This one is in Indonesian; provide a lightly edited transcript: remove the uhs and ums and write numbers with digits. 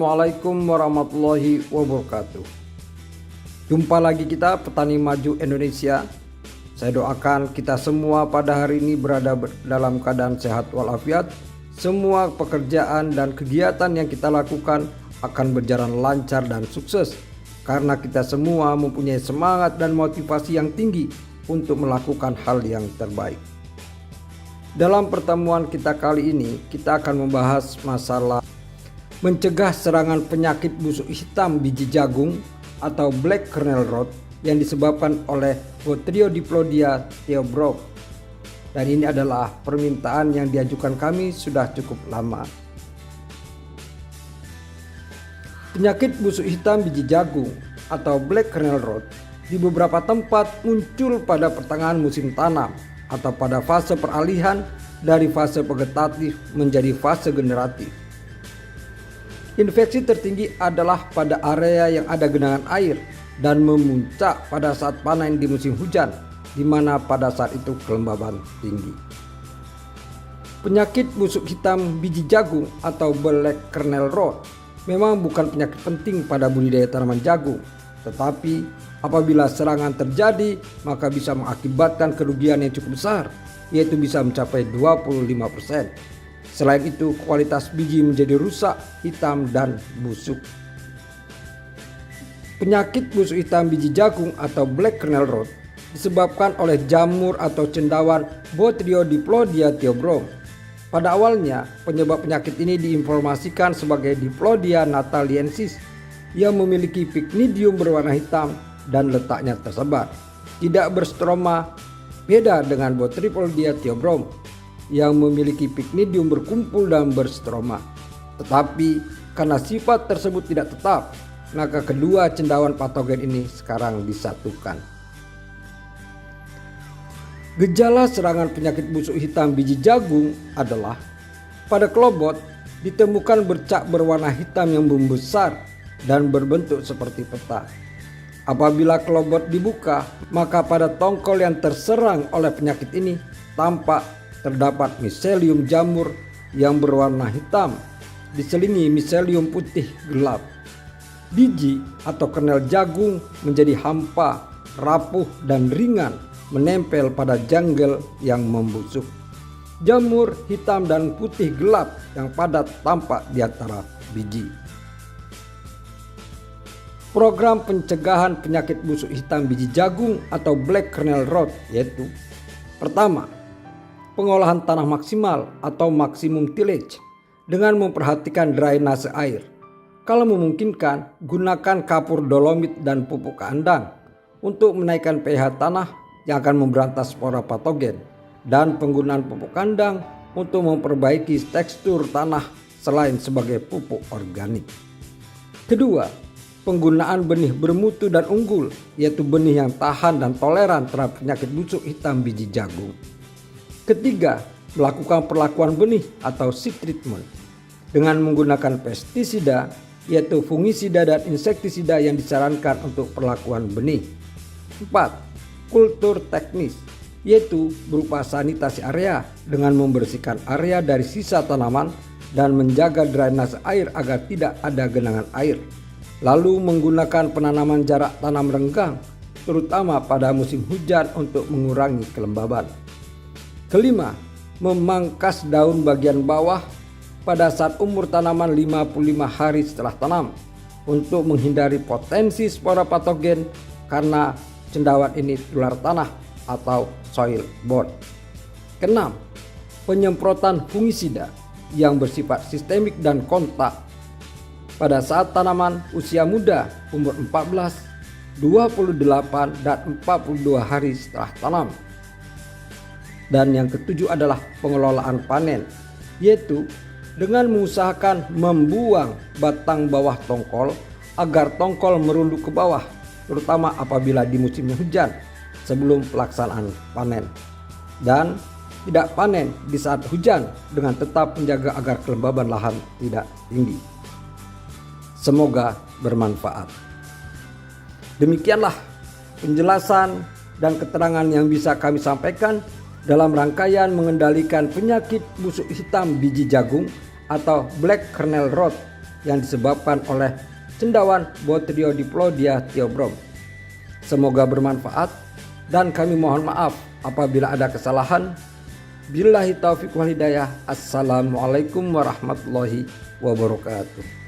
Assalamualaikum warahmatullahi wabarakatuh. Jumpa lagi kita Petani Maju Indonesia. Saya doakan kita semua pada hari ini berada dalam keadaan sehat walafiat. Semua pekerjaan dan kegiatan yang kita lakukan akan berjalan lancar dan sukses, karena kita semua mempunyai semangat dan motivasi yang tinggi untuk melakukan hal yang terbaik. Dalam pertemuan kita kali ini, kita akan membahas masalah mencegah serangan penyakit busuk hitam biji jagung atau black kernel rot yang disebabkan oleh Botryodiplodia theobroma. Dan ini adalah permintaan yang diajukan kami sudah cukup lama. Penyakit busuk hitam biji jagung atau black kernel rot di beberapa tempat muncul pada pertengahan musim tanam atau pada fase peralihan dari fase vegetatif menjadi fase generatif. Infeksi tertinggi adalah pada area yang ada genangan air dan memuncak pada saat panen di musim hujan, di mana pada saat itu kelembaban tinggi. Penyakit busuk hitam biji jagung atau black kernel rot memang bukan penyakit penting pada budidaya tanaman jagung, tetapi apabila serangan terjadi maka bisa mengakibatkan kerugian yang cukup besar, yaitu bisa mencapai 25%. Selain itu, kualitas biji menjadi rusak, hitam, dan busuk. Penyakit busuk hitam biji jagung atau black kernel rot disebabkan oleh jamur atau cendawan Botryodiplodia theobroma. Pada awalnya, penyebab penyakit ini diinformasikan sebagai Diplodia nataliensis yang memiliki pycnidium berwarna hitam dan letaknya tersebar, tidak berstroma, beda dengan Botryoplodia theobroma yang memiliki pycnidium berkumpul dan berstroma. Tetapi karena sifat tersebut tidak tetap, maka kedua cendawan patogen ini sekarang disatukan. Gejala serangan penyakit busuk hitam biji jagung adalah pada klobot ditemukan bercak berwarna hitam yang membesar dan berbentuk seperti peta. Apabila klobot dibuka, maka pada tongkol yang terserang oleh penyakit ini tampak terdapat miselium jamur yang berwarna hitam diselingi miselium putih gelap. Biji atau kernel jagung menjadi hampa, rapuh dan ringan, menempel pada janggel yang membusuk. Jamur hitam dan putih gelap yang padat tampak di antara biji. Program pencegahan penyakit busuk hitam biji jagung atau black kernel rot yaitu: pertama, pengolahan tanah maksimal atau maksimum tillage dengan memperhatikan drainase air. Kalau memungkinkan, gunakan kapur dolomit dan pupuk kandang untuk menaikkan pH tanah yang akan memberantas spora patogen, dan penggunaan pupuk kandang untuk memperbaiki tekstur tanah selain sebagai pupuk organik. Kedua, penggunaan benih bermutu dan unggul, yaitu benih yang tahan dan toleran terhadap penyakit busuk hitam biji jagung. Ketiga, melakukan perlakuan benih atau seed treatment dengan menggunakan pestisida, yaitu fungisida dan insektisida yang disarankan untuk perlakuan benih. 4. Kultur teknis, yaitu berupa sanitasi area dengan membersihkan area dari sisa tanaman dan menjaga drainase air agar tidak ada genangan air. Lalu menggunakan penanaman jarak tanam renggang, terutama pada musim hujan untuk mengurangi kelembaban. Kelima, memangkas daun bagian bawah pada saat umur tanaman 55 hari setelah tanam untuk menghindari potensi spora patogen karena cendawan ini tular tanah atau soil borne. Keenam, penyemprotan fungisida yang bersifat sistemik dan kontak pada saat tanaman usia muda umur 14, 28, dan 42 hari setelah tanam. Dan yang ketujuh adalah pengelolaan panen, yaitu dengan mengusahakan membuang batang bawah tongkol agar tongkol merunduk ke bawah, terutama apabila di musim hujan sebelum pelaksanaan panen, dan tidak panen di saat hujan dengan tetap menjaga agar kelembaban lahan tidak tinggi. Semoga bermanfaat. Demikianlah penjelasan dan keterangan yang bisa kami sampaikan dalam rangkaian mengendalikan penyakit busuk hitam biji jagung atau black kernel rot yang disebabkan oleh cendawan Botryodiplodia theobrom. Semoga bermanfaat dan kami mohon maaf apabila ada kesalahan. Billahi taufiq wal hidayah. Assalamualaikum warahmatullahi wabarakatuh.